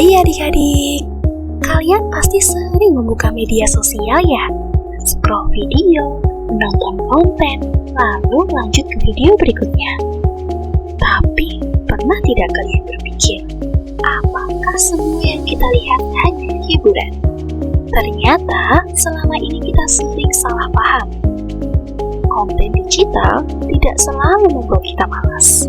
Hai adik-adik, kalian pasti sering membuka media sosial ya? Scroll video, menonton konten, lalu lanjut ke video berikutnya. Tapi, pernah tidak kalian berpikir, apakah semua yang kita lihat hanya hiburan? Ternyata, selama ini kita sering salah paham. Konten digital tidak selalu membuat kita malas.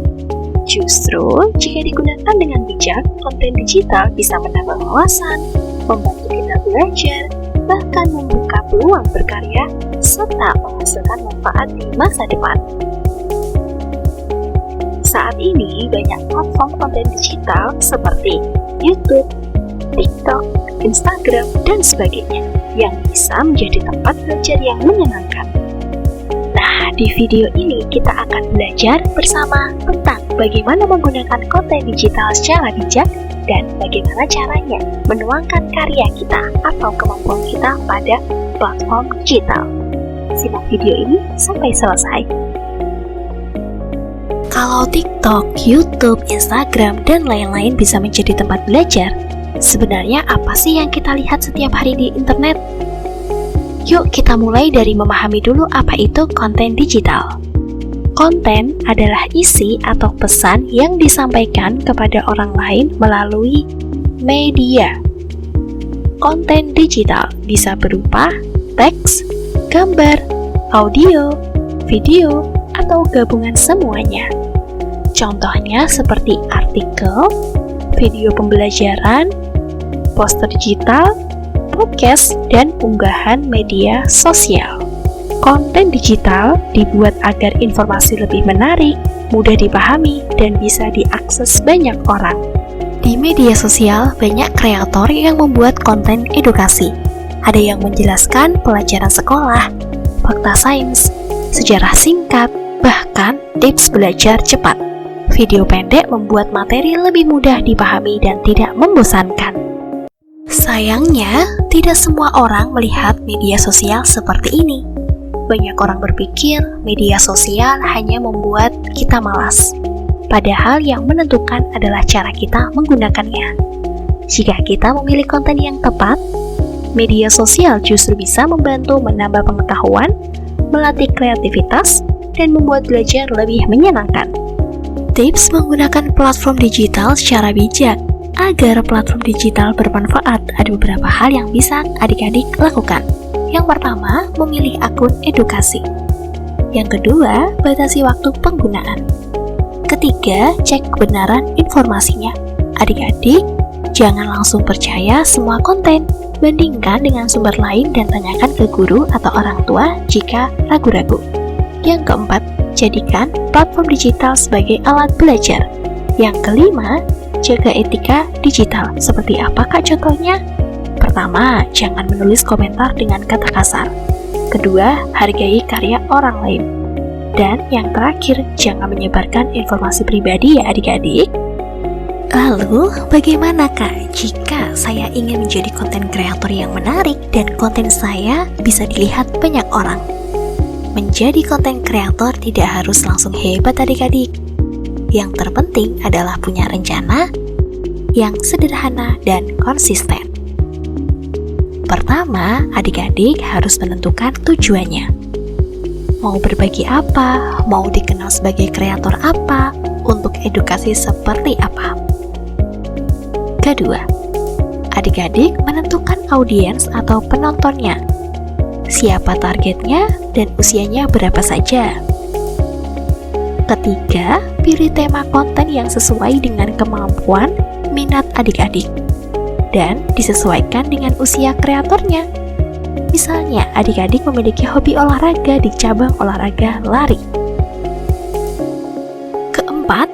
Justru, jika digunakan dengan bijak, konten digital bisa menambah wawasan, membantu kita belajar, bahkan membuka peluang berkarya, serta menghasilkan manfaat di masa depan. Saat ini, banyak platform konten digital seperti YouTube, TikTok, Instagram, dan sebagainya yang bisa menjadi tempat belajar yang menyenangkan. Nah, di video ini kita akan belajar bersama tentang bagaimana menggunakan konten digital secara bijak dan bagaimana caranya menuangkan karya kita atau kemampuan kita pada platform digital. Simak video ini sampai selesai. Kalau TikTok, YouTube, Instagram, dan lain-lain bisa menjadi tempat belajar, sebenarnya apa sih yang kita lihat setiap hari di internet? Yuk kita mulai dari memahami dulu apa itu konten digital. Konten adalah isi atau pesan yang disampaikan kepada orang lain melalui media. Konten digital bisa berupa teks, gambar, audio, video, atau gabungan semuanya. Contohnya seperti artikel, video pembelajaran, poster digital, podcast, dan unggahan media sosial. Konten digital dibuat agar informasi lebih menarik, mudah dipahami, dan bisa diakses banyak orang. Di media sosial, banyak kreator yang membuat konten edukasi. Ada yang menjelaskan pelajaran sekolah, fakta sains, sejarah singkat, bahkan tips belajar cepat. Video pendek membuat materi lebih mudah dipahami dan tidak membosankan. Sayangnya, tidak semua orang melihat media sosial seperti ini. Banyak orang berpikir media sosial hanya membuat kita malas. Padahal yang menentukan adalah cara kita menggunakannya. Jika kita memilih konten yang tepat, media sosial justru bisa membantu menambah pengetahuan, melatih kreativitas, dan membuat belajar lebih menyenangkan. Tips menggunakan platform digital secara bijak. Agar platform digital bermanfaat, ada beberapa hal yang bisa adik-adik lakukan. Yang pertama, memilih akun edukasi. Yang kedua, batasi waktu penggunaan. Ketiga, cek kebenaran informasinya. Adik-adik, jangan langsung percaya semua konten. Bandingkan dengan sumber lain dan tanyakan ke guru atau orang tua jika ragu-ragu. Yang keempat, jadikan platform digital sebagai alat belajar. Yang kelima, jaga etika digital. Seperti apakah contohnya? Pertama, jangan menulis komentar dengan kata kasar. Kedua, hargai karya orang lain. Dan yang terakhir, jangan menyebarkan informasi pribadi ya adik-adik. Lalu, bagaimanakah jika saya ingin menjadi konten kreator yang menarik dan konten saya bisa dilihat banyak orang? Menjadi konten kreator tidak harus langsung hebat adik-adik. Yang terpenting adalah punya rencana yang sederhana dan konsisten. Pertama, adik-adik harus menentukan tujuannya. Mau berbagi apa? Mau dikenal sebagai kreator apa? Untuk edukasi seperti apa? Kedua, adik-adik menentukan audiens atau penontonnya. Siapa targetnya dan usianya berapa saja? Ketiga, pilih tema konten yang sesuai dengan kemampuan, minat adik-adik, dan disesuaikan dengan usia kreatornya. Misalnya, adik-adik memiliki hobi olahraga di cabang olahraga lari. Keempat,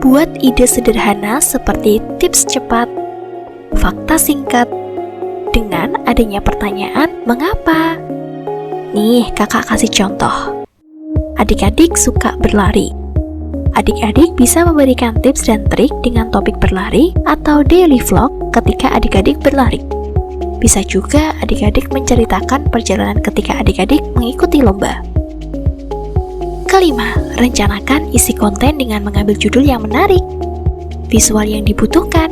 buat ide sederhana seperti tips cepat, fakta singkat, dengan adanya pertanyaan, mengapa? Nih, kakak kasih contoh. Adik-adik suka berlari. Adik-adik bisa memberikan tips dan trik dengan topik berlari atau daily vlog ketika adik-adik berlari. Bisa juga adik-adik menceritakan perjalanan ketika adik-adik mengikuti lomba. Kelima, rencanakan isi konten dengan mengambil judul yang menarik, visual yang dibutuhkan,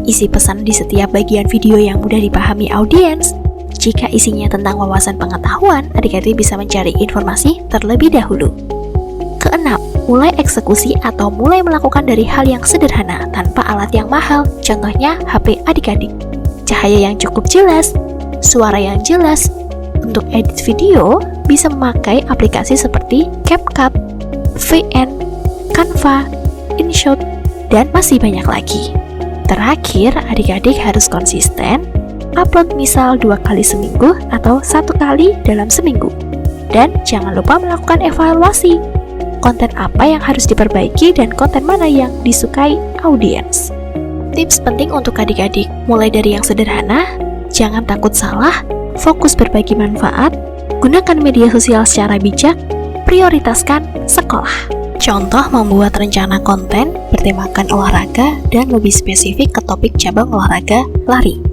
isi pesan di setiap bagian video yang mudah dipahami audiens. Jika isinya tentang wawasan pengetahuan, adik-adik bisa mencari informasi terlebih dahulu. Keenam, mulai eksekusi atau mulai melakukan dari hal yang sederhana tanpa alat yang mahal, contohnya HP adik-adik. Cahaya yang cukup jelas, suara yang jelas. Untuk edit video, bisa memakai aplikasi seperti CapCut, VN, Canva, InShot, dan masih banyak lagi. Terakhir, adik-adik harus konsisten, upload misal 2 kali seminggu atau 1 kali dalam seminggu. Dan jangan lupa melakukan evaluasi. Konten apa yang harus diperbaiki dan konten mana yang disukai audiens. Tips penting untuk adik-adik, mulai dari yang sederhana, jangan takut salah, fokus berbagi manfaat, gunakan media sosial secara bijak, prioritaskan sekolah. Contoh membuat rencana konten bertemakan olahraga dan lebih spesifik ke topik cabang olahraga lari.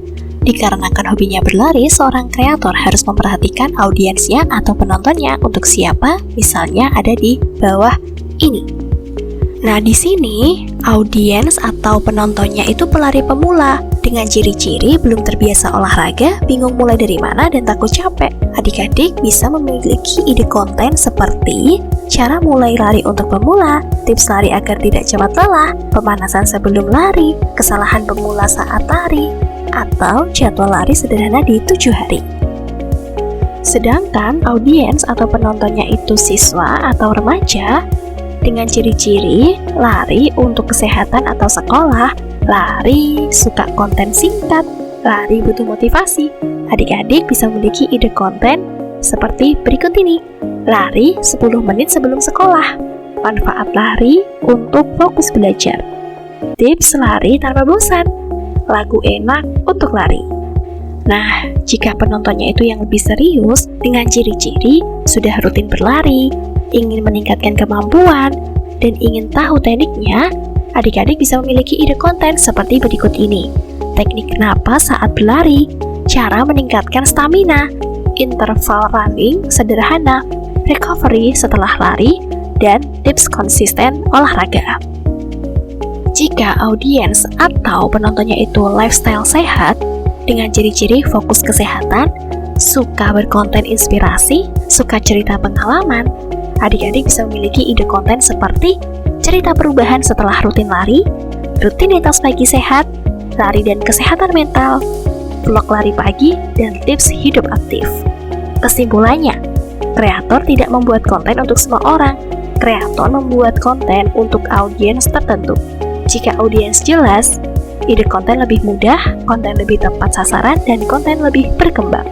Dikarenakan hobinya berlari, seorang kreator harus memperhatikan audiensnya atau penontonnya untuk siapa, misalnya ada di bawah ini. Nah, di sini audiens atau penontonnya itu pelari pemula dengan ciri-ciri belum terbiasa olahraga, bingung mulai dari mana dan takut capek. Adik-adik bisa memiliki ide konten seperti cara mulai lari untuk pemula, tips lari agar tidak cepat lelah, pemanasan sebelum lari, kesalahan pemula saat lari, atau jadwal lari sederhana di 7 hari. Sedangkan audiens atau penontonnya itu siswa atau remaja dengan ciri-ciri lari untuk kesehatan atau sekolah, lari suka konten singkat, lari butuh motivasi. Adik-adik bisa memiliki ide konten seperti berikut ini. Lari 10 menit sebelum sekolah, manfaat lari untuk fokus belajar, tips lari tanpa bosan, lagu enak untuk lari. Nah, jika penontonnya itu yang lebih serius dengan ciri-ciri sudah rutin berlari, ingin meningkatkan kemampuan, dan ingin tahu tekniknya, adik-adik bisa memiliki ide konten seperti berikut ini. Teknik napas saat berlari, cara meningkatkan stamina, interval running sederhana, recovery setelah lari, dan tips konsisten olahraga. Jika audiens atau penontonnya itu lifestyle sehat, dengan ciri-ciri fokus kesehatan, suka berkonten inspirasi, suka cerita pengalaman, adik-adik bisa memiliki ide konten seperti cerita perubahan setelah rutin lari, rutinitas pagi sehat, lari dan kesehatan mental, vlog lari pagi, dan tips hidup aktif. Kesimpulannya, kreator tidak membuat konten untuk semua orang. Kreator membuat konten untuk audiens tertentu. Jika audiens jelas, ide konten lebih mudah, konten lebih tepat sasaran, dan konten lebih berkembang.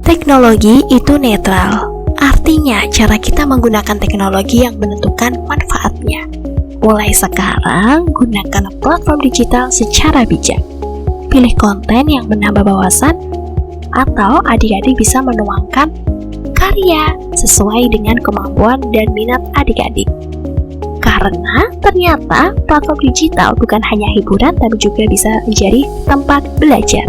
Teknologi itu netral. Artinya, cara kita menggunakan teknologi yang menentukan manfaatnya. Mulai sekarang, gunakan platform digital secara bijak. Pilih konten yang menambah wawasan, atau adik-adik bisa menuangkan karya sesuai dengan kemampuan dan minat adik-adik. Karena ternyata platform digital bukan hanya hiburan, tapi juga bisa menjadi tempat belajar.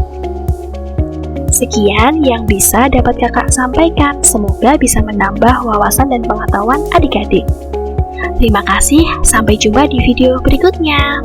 Sekian yang bisa dapat kakak sampaikan, semoga bisa menambah wawasan dan pengetahuan adik-adik. Terima kasih, sampai jumpa di video berikutnya.